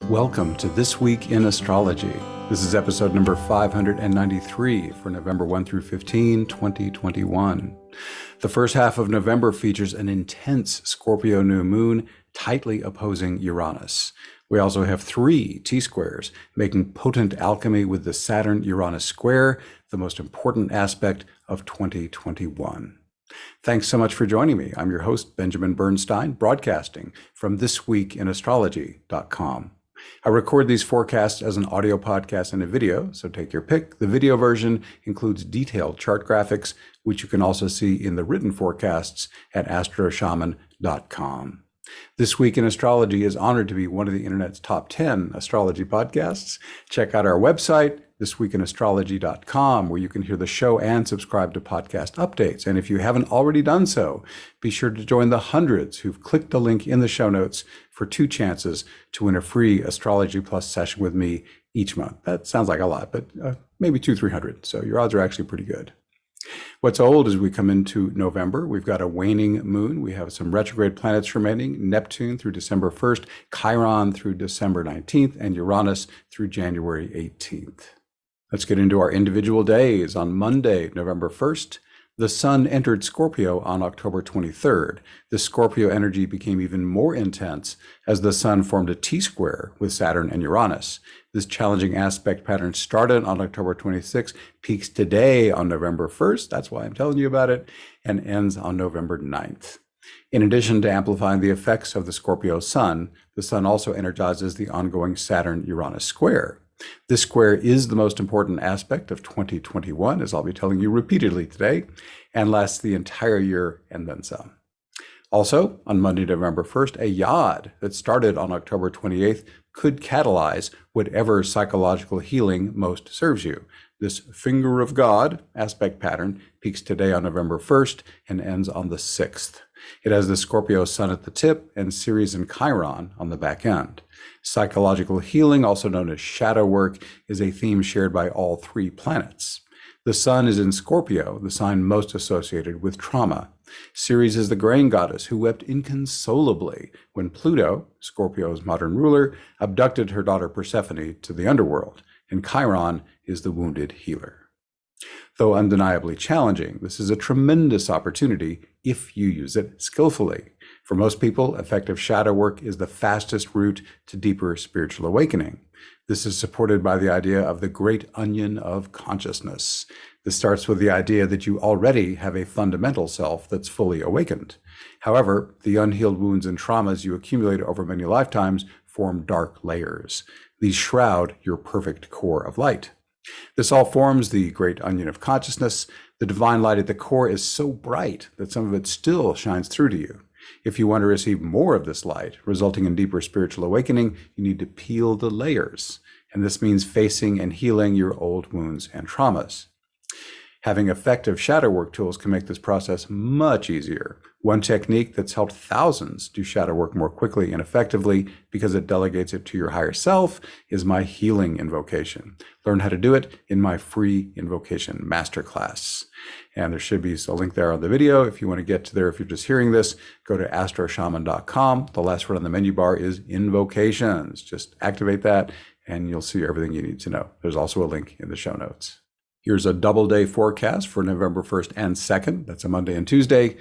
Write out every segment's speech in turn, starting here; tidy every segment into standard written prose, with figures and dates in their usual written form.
Welcome to This Week in Astrology. This is episode number 593 for November 1 through 15, 2021. The first half of November features an intense Scorpio new moon tightly opposing Uranus. We also have 3 T-squares making potent alchemy with the Saturn-Uranus square, the most important aspect of 2021. Thanks so much for joining me. I'm your host, Benjamin Bernstein, broadcasting from thisweekinastrology.com. I record these forecasts as an audio podcast and a video, so take your pick. The video version includes detailed chart graphics, which you can also see in the written forecasts at astroshaman.com. This Week in Astrology is honored to be one of the internet's top 10 astrology podcasts. Check out our website, thisweekinastrology.com, where you can hear the show and subscribe to podcast updates. And if you haven't already done so, be sure to join the hundreds who've clicked the link in the show notes for 2 chances to win a free Astrology Plus session with me each month. That sounds like a lot, but maybe 200-300. So your odds are actually pretty good. What's old as we come into November, we've got a waning moon. We have some retrograde planets remaining, Neptune through December 1st, Chiron through December 19th, and Uranus through January 18th. Let's get into our individual days. On Monday, November 1st, the sun entered Scorpio on October 23rd. The Scorpio energy became even more intense as the sun formed a T-square with Saturn and Uranus. This challenging aspect pattern started on October 26th, peaks today on November 1st, that's why I'm telling you about it, and ends on November 9th. In addition to amplifying the effects of the Scorpio sun, the sun also energizes the ongoing Saturn-Uranus square. This square is the most important aspect of 2021, as I'll be telling you repeatedly today, and lasts the entire year and then some. Also, on Monday, November 1st, a yod that started on October 28th could catalyze whatever psychological healing most serves you. This finger of God aspect pattern peaks today on November 1st and ends on the 6th. It has the Scorpio sun at the tip and Ceres and Chiron on the back end. Psychological healing, also known as shadow work, is a theme shared by all 3 planets. The sun is in Scorpio, the sign most associated with trauma. Ceres is the grain goddess who wept inconsolably when Pluto, Scorpio's modern ruler, abducted her daughter Persephone to the underworld, and Chiron is the wounded healer. Though undeniably challenging, this is a tremendous opportunity if you use it skillfully. For most people, effective shadow work is the fastest route to deeper spiritual awakening. This is supported by the idea of the great onion of consciousness. This starts with the idea that you already have a fundamental self that's fully awakened. However, the unhealed wounds and traumas you accumulate over many lifetimes form dark layers. These shroud your perfect core of light. This all forms the great onion of consciousness. The divine light at the core is so bright that some of it still shines through to you. If you want to receive more of this light, resulting in deeper spiritual awakening, you need to peel the layers. And this means facing and healing your old wounds and traumas. Having effective shadow work tools can make this process much easier. One technique that's helped thousands do shadow work more quickly and effectively because it delegates it to your higher self is my healing invocation. Learn how to do it in my free invocation masterclass. And there should be a link there on the video. If you want to get to there, if you're just hearing this, go to astroshaman.com. The last word on the menu bar is invocations. Just activate that and you'll see everything you need to know. There's also a link in the show notes. Here's a double-day forecast for November 1st and 2nd. That's a Monday and Tuesday.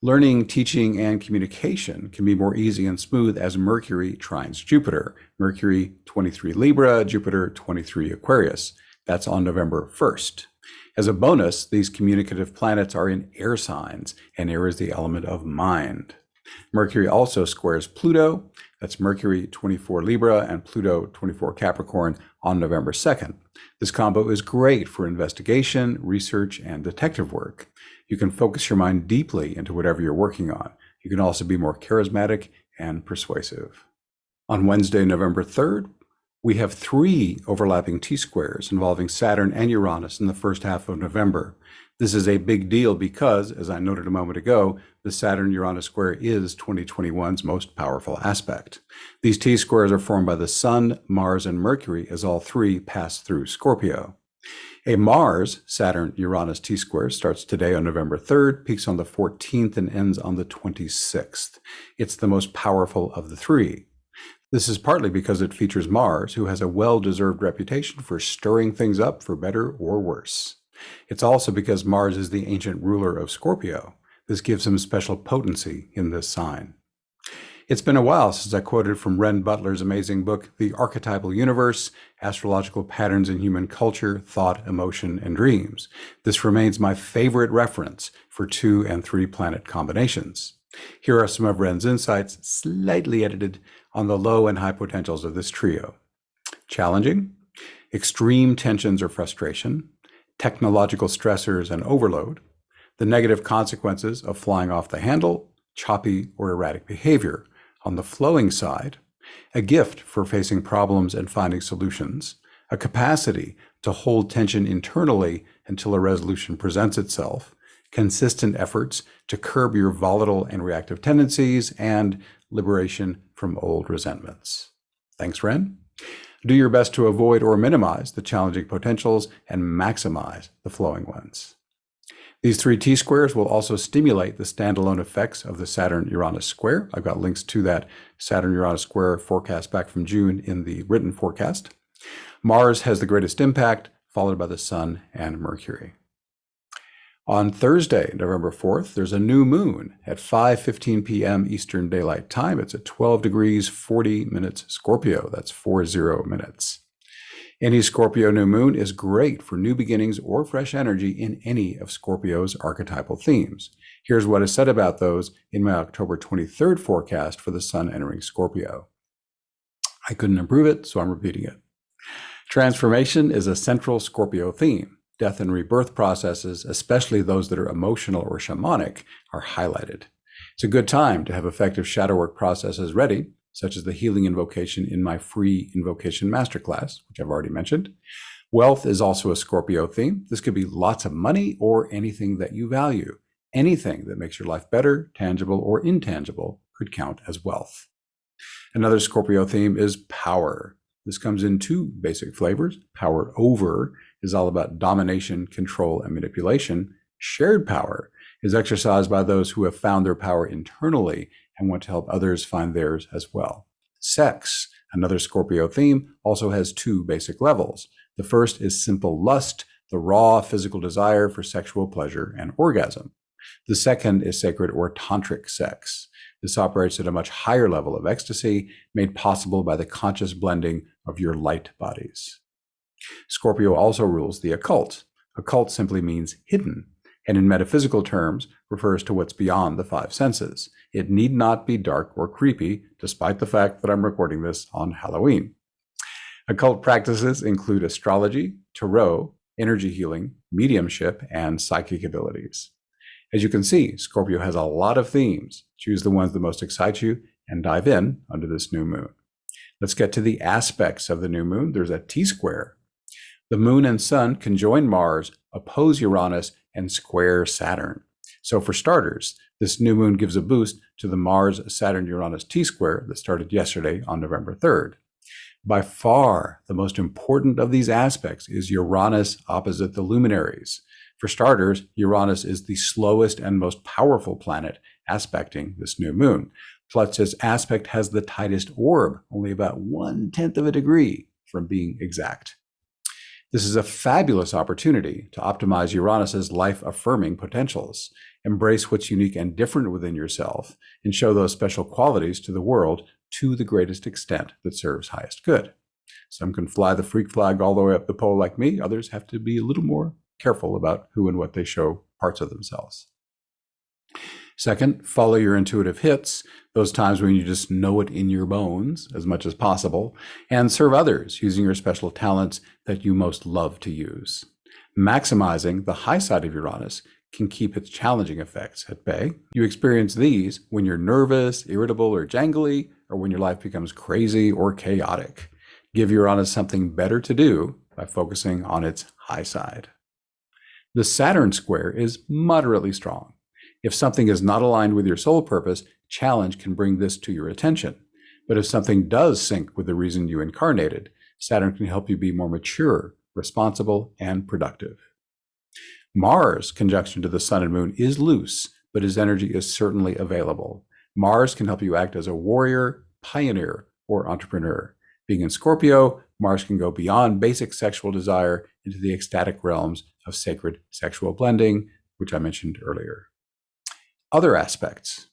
Learning, teaching, and communication can be more easy and smooth as Mercury trines Jupiter. Mercury 23 Libra, Jupiter 23 Aquarius. That's on November 1st. As a bonus, these communicative planets are in air signs, and air is the element of mind. Mercury also squares Pluto. That's Mercury 24 Libra and Pluto 24 Capricorn on November 2nd. This combo is great for investigation, research, and detective work. You can focus your mind deeply into whatever you're working on. You can also be more charismatic and persuasive. On Wednesday, November 3rd, we have 3 overlapping T-squares involving Saturn and Uranus in the first half of November. This is a big deal because, as I noted a moment ago, the Saturn-Uranus square is 2021's most powerful aspect. These T-squares are formed by the Sun, Mars, and Mercury as all 3 pass through Scorpio. A Mars Saturn-Uranus T-square starts today on November 3rd, peaks on the 14th, and ends on the 26th. It's the most powerful of the 3. This is partly because it features Mars, who has a well-deserved reputation for stirring things up for better or worse. It's also because Mars is the ancient ruler of Scorpio. This gives him special potency in this sign. It's been a while since I quoted from Ren Butler's amazing book, The Archetypal Universe, Astrological Patterns in Human Culture, Thought, Emotion, and Dreams. This remains my favorite reference for 2 and 3 planet combinations. Here are some of Ren's insights, slightly edited, on the low and high potentials of this trio. Challenging, extreme tensions or frustration, technological stressors and overload, the negative consequences of flying off the handle, choppy or erratic behavior. On the flowing side, a gift for facing problems and finding solutions, a capacity to hold tension internally until a resolution presents itself, consistent efforts to curb your volatile and reactive tendencies, and liberation from old resentments. Thanks, Ren. Do your best to avoid or minimize the challenging potentials and maximize the flowing ones. These 3 T-squares will also stimulate the standalone effects of the Saturn-Uranus square. I've got links to that Saturn-Uranus square forecast back from June in the written forecast. Mars has the greatest impact, followed by the Sun and Mercury. On Thursday, November 4th, there's a new moon at 5:15 p.m. Eastern Daylight Time. It's at 12 degrees, 40 minutes Scorpio. That's 40 minutes. Any Scorpio new moon is great for new beginnings or fresh energy in any of Scorpio's archetypal themes. Here's what is said about those in my October 23rd forecast for the Sun entering Scorpio. I couldn't improve it, so I'm repeating it. Transformation is a central Scorpio theme. Death and rebirth processes, especially those that are emotional or shamanic, are highlighted. It's a good time to have effective shadow work processes ready, such as the healing invocation in my free invocation masterclass, which I've already mentioned. Wealth is also a Scorpio theme. This could be lots of money or anything that you value. Anything that makes your life better, tangible or intangible, could count as wealth. Another Scorpio theme is power. This comes in 2 basic flavors. Power over is all about domination, control, and manipulation. Shared power is exercised by those who have found their power internally and want to help others find theirs as well. Sex, another Scorpio theme, also has 2 basic levels. The first is simple lust, the raw physical desire for sexual pleasure and orgasm. The second is sacred or tantric sex. This operates at a much higher level of ecstasy, made possible by the conscious blending of your light bodies. Scorpio also rules the occult. Occult simply means hidden, and in metaphysical terms refers to what's beyond the 5 senses. It need not be dark or creepy, despite the fact that I'm recording this on Halloween. Occult practices include astrology, tarot, energy healing, mediumship, and psychic abilities. As you can see, Scorpio has a lot of themes. Choose the ones that most excite you and dive in under this new moon. Let's get to the aspects of the new moon. There's a T-square. The moon and sun conjoin Mars, oppose Uranus, and square Saturn. So for starters, this new moon gives a boost to the Mars-Saturn-Uranus T-square that started yesterday on November 3rd. By far, the most important of these aspects is Uranus opposite the luminaries. For starters, Uranus is the slowest and most powerful planet aspecting this new moon. Plus, its aspect has the tightest orb, only about 1/10 of a degree from being exact. This is a fabulous opportunity to optimize Uranus's life-affirming potentials, embrace what's unique and different within yourself, and show those special qualities to the world to the greatest extent that serves highest good. Some can fly the freak flag all the way up the pole like me. Others have to be a little more careful about who and what they show parts of themselves. Second, follow your intuitive hits, those times when you just know it in your bones as much as possible, and serve others using your special talents that you most love to use. Maximizing the high side of Uranus can keep its challenging effects at bay. You experience these when you're nervous, irritable, or jangly, or when your life becomes crazy or chaotic. Give Uranus something better to do by focusing on its high side. The Saturn square is moderately strong. If something is not aligned with your soul purpose, challenge can bring this to your attention. But if something does sync with the reason you incarnated, Saturn can help you be more mature, responsible, and productive. Mars, conjunction to the Sun and Moon, is loose, but his energy is certainly available. Mars can help you act as a warrior, pioneer, or entrepreneur. Being in Scorpio, Mars can go beyond basic sexual desire into the ecstatic realms of sacred sexual blending, which I mentioned earlier. Other aspects.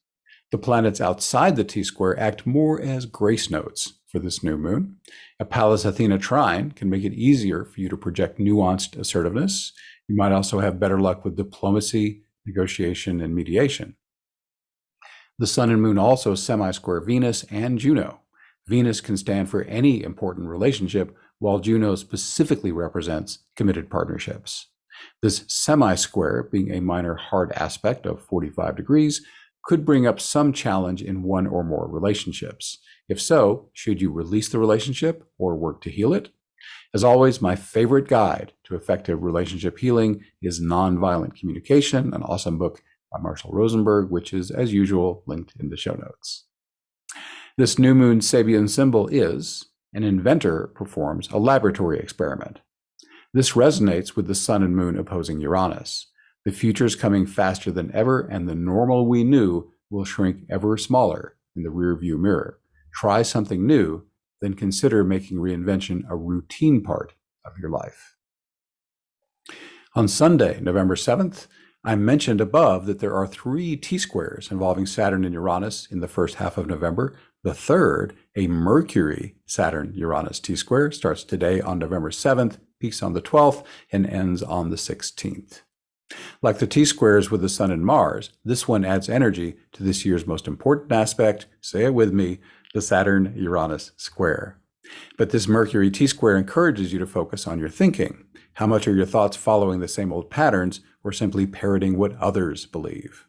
The planets outside the T-square act more as grace notes for this new moon. A Pallas-Athena trine can make it easier for you to project nuanced assertiveness. You might also have better luck with diplomacy, negotiation, and mediation. The Sun and Moon also semi-square Venus and Juno. Venus can stand for any important relationship, while Juno specifically represents committed partnerships. This semi-square, being a minor hard aspect of 45 degrees, could bring up some challenge in one or more relationships. If so, should you release the relationship or work to heal it? As always, my favorite guide to effective relationship healing is Nonviolent Communication, an awesome book by Marshall Rosenberg, which is, as usual, linked in the show notes. This new moon Sabian symbol is: an inventor performs a laboratory experiment. This resonates with the Sun and Moon opposing Uranus. The future's coming faster than ever, and the normal we knew will shrink ever smaller in the rearview mirror. Try something new, then consider making reinvention a routine part of your life. On Sunday, November 7th, I mentioned above that there are 3 T-squares involving Saturn and Uranus in the first half of November. The third, a Mercury-Saturn-Uranus T-square, starts today on November 7th, peaks on the 12th, and ends on the 16th. Like the T-squares with the Sun and Mars, this one adds energy to this year's most important aspect, say it with me, the Saturn-Uranus square. But this Mercury T-square encourages you to focus on your thinking. How much are your thoughts following the same old patterns or simply parroting what others believe?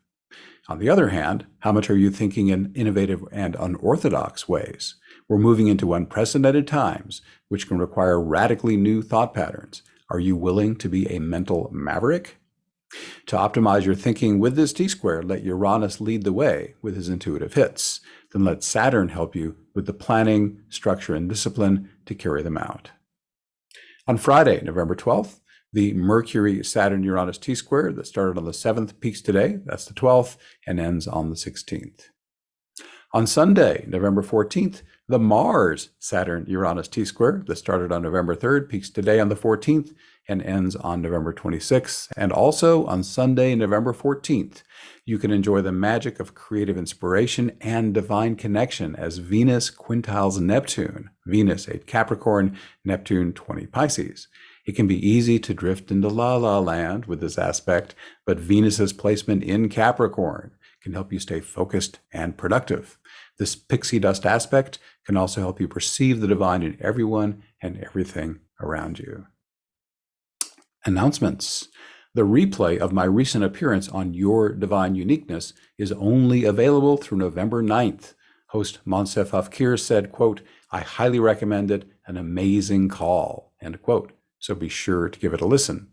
On the other hand, how much are you thinking in innovative and unorthodox ways? We're moving into unprecedented times, which can require radically new thought patterns. Are you willing to be a mental maverick? To optimize your thinking with this T-square, let Uranus lead the way with his intuitive hits. Then let Saturn help you with the planning, structure, and discipline to carry them out. On Friday, November 12th, the Mercury-Saturn-Uranus T-square that started on the 7th peaks today, that's the 12th, and ends on the 16th. On Sunday, November 14th, the Mars-Saturn-Uranus T-square that started on November 3rd peaks today on the 14th and ends on November 26th. And also on Sunday, November 14th, you can enjoy the magic of creative inspiration and divine connection as Venus quintiles Neptune, Venus 8 Capricorn, Neptune 20 Pisces. It can be easy to drift into la-la land with this aspect, but Venus's placement in Capricorn can help you stay focused and productive. This pixie dust aspect can also help you perceive the divine in everyone and everything around you. Announcements. The replay of my recent appearance on Your Divine Uniqueness is only available through November 9th. Host Monsef Afkir said, quote, "I highly recommend it, an amazing call," end quote. So be sure to give it a listen.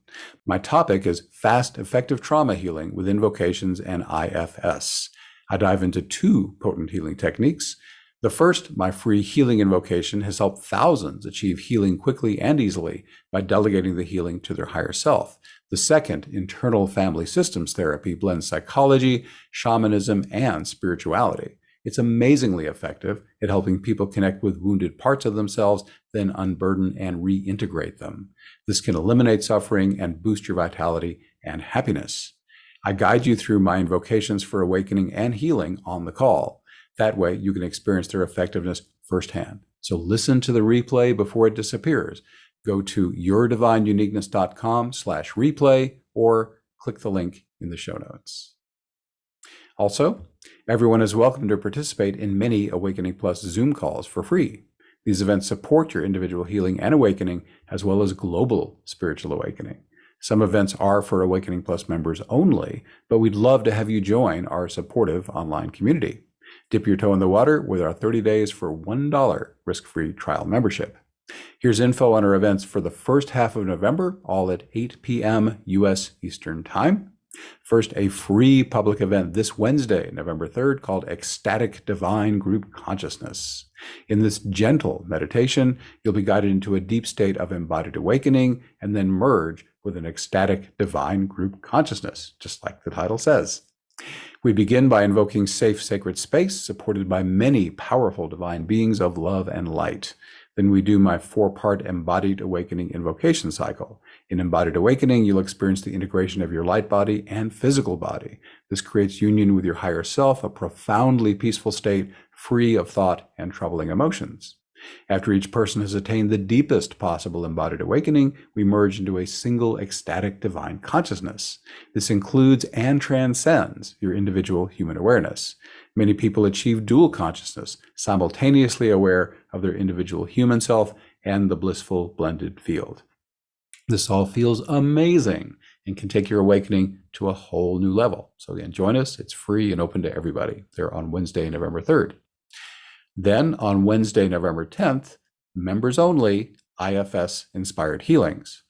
My topic is fast, effective trauma healing with invocations and IFS. I dive into 2 potent healing techniques. The first, my free healing invocation, has helped thousands achieve healing quickly and easily by delegating the healing to their higher self. The second, internal family systems therapy, blends psychology, shamanism, and spirituality. It's amazingly effective at helping people connect with wounded parts of themselves, then unburden and reintegrate them. This can eliminate suffering and boost your vitality and happiness. I guide you through my invocations for awakening and healing on the call. That way, you can experience their effectiveness firsthand. So listen to the replay before it disappears. Go to yourdivineuniqueness.com/replay or click the link in the show notes. Also, everyone is welcome to participate in many Awakening Plus Zoom calls for free. These events support your individual healing and awakening, as well as global spiritual awakening. Some events are for Awakening Plus members only, but we'd love to have you join our supportive online community. Dip your toe in the water with our 30 days for $1 risk-free trial membership. Here's info on our events for the first half of November, all at 8 p.m. U.S. Eastern Time. First, a free public event this Wednesday, November 3rd, called Ecstatic Divine Group Consciousness. In this gentle meditation, you'll be guided into a deep state of embodied awakening and then merge with an ecstatic divine group consciousness, just like the title says. We begin by invoking safe, sacred space supported by many powerful divine beings of love and light. Then we do my 4-part embodied awakening invocation cycle. In embodied awakening, you'll experience the integration of your light body and physical body. This creates union with your higher self, a profoundly peaceful state, free of thought and troubling emotions. After each person has attained the deepest possible embodied awakening, we merge into a single ecstatic divine consciousness. This includes and transcends your individual human awareness. Many people achieve dual consciousness, simultaneously aware of their individual human self and the blissful blended field. This all feels amazing and can take your awakening to a whole new level. So again, join us. It's free and open to everybody. They're on Wednesday, November 3rd. Then on Wednesday, November 10th, members only IFS inspired healings.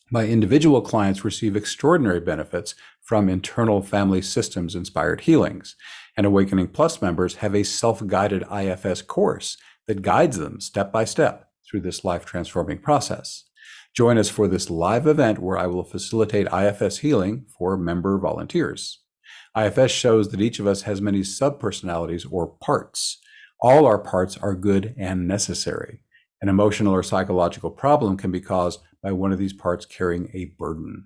My individual clients receive extraordinary benefits from internal family systems inspired healings, and Awakening Plus members have a self-guided IFS course that guides them step by step through this life-transforming process. Join us for this live event where I will facilitate IFS healing for member volunteers. IFS shows that each of us has many sub-personalities or parts. All our parts are good and necessary. An emotional or psychological problem can be caused by one of these parts carrying a burden.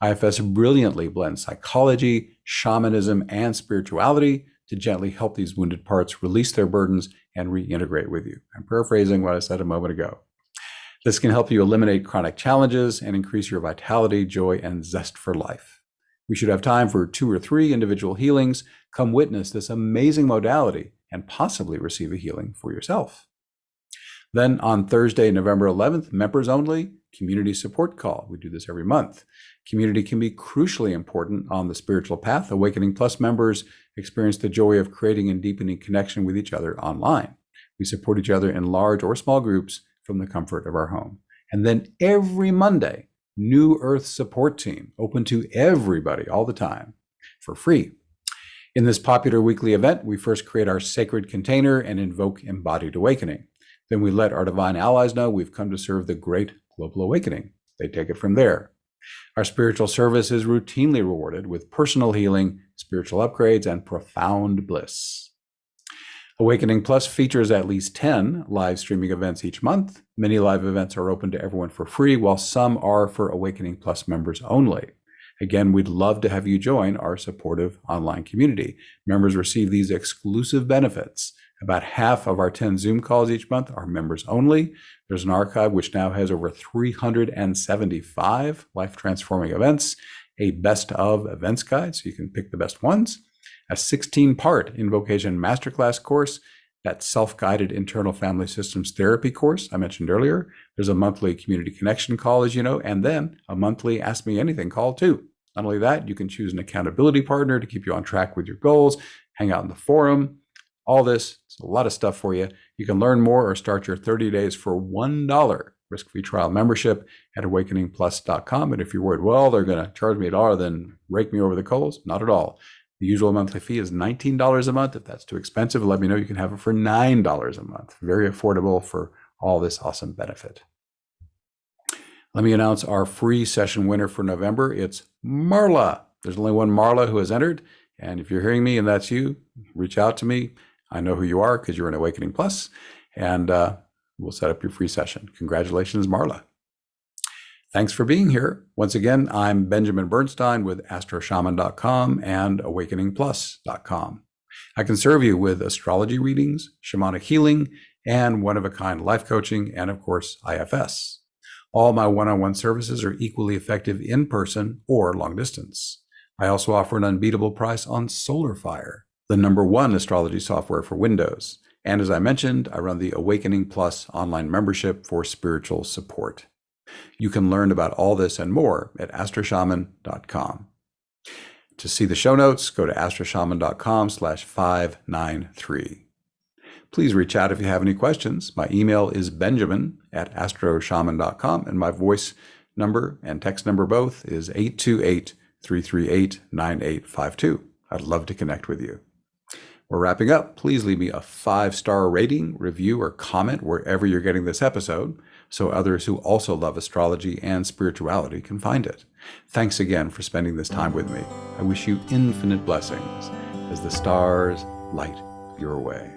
IFS brilliantly blends psychology, shamanism, and spirituality to gently help these wounded parts release their burdens and reintegrate with you. I'm paraphrasing what I said a moment ago. This can help you eliminate chronic challenges and increase your vitality, joy, and zest for life. We should have time for 2 or 3 individual healings. Come witness this amazing modality and possibly receive a healing for yourself. Then on Thursday, November 11th, members only, community support call. We do this every month. Community can be crucially important on the spiritual path. Awakening Plus members experience the joy of creating and deepening connection with each other online. We support each other in large or small groups from the comfort of our home. And then every Monday, New Earth support team, open to everybody all the time for free. In this popular weekly event, we first create our sacred container and invoke embodied awakening. Then we let our divine allies know we've come to serve the great global awakening. They take it from there. Our spiritual service is routinely rewarded with personal healing, spiritual upgrades, and profound bliss. Awakening Plus features at least 10 live streaming events each month. Many live events are open to everyone for free, while some are for Awakening Plus members only. Again, we'd love to have you join our supportive online community. Members receive these exclusive benefits. About half of our 10 Zoom calls each month are members only. There's an archive which now has over 375 life-transforming events, a best of events guide, so you can pick the best ones, a 16-part invocation masterclass course, that self-guided internal family systems therapy course I mentioned earlier. There's a monthly community connection call, as you know, and then a monthly Ask Me Anything call too. Not only that, you can choose an accountability partner to keep you on track with your goals, hang out in the forum. All this, it's a lot of stuff for you. You can learn more or start your 30 days for $1 risk-free trial membership at awakeningplus.com. And if you're worried, well, they're going to charge me $1, then rake me over the coals, not at all. The usual monthly fee is $19 a month. If that's too expensive, let me know. You can have it for $9 a month. Very affordable for all this awesome benefit. Let me announce our free session winner for November. It's Marla. There's only one Marla who has entered. And if you're hearing me and that's you, reach out to me. I know who you are because you're an Awakening Plus. And we'll set up your free session. Congratulations, Marla. Thanks for being here. Once again, I'm Benjamin Bernstein with astroshaman.com and awakeningplus.com. I can serve you with astrology readings, shamanic healing, and one-of-a-kind life coaching, and of course, IFS. All my one-on-one services are equally effective in person or long distance. I also offer an unbeatable price on SolarFire, the #1 astrology software for Windows. And as I mentioned, I run the Awakening Plus online membership for spiritual support. You can learn about all this and more at astroshaman.com. To see the show notes, go to astroshaman.com/593. Please reach out if you have any questions. My email is benjamin@astroshaman.com, and my voice number and text number both is 828-338-9852. I'd love to connect with you. We're wrapping up. Please leave me a 5-star rating, review, or comment wherever you're getting this episode, so others who also love astrology and spirituality can find it. Thanks again for spending this time with me. I wish you infinite blessings as the stars light your way.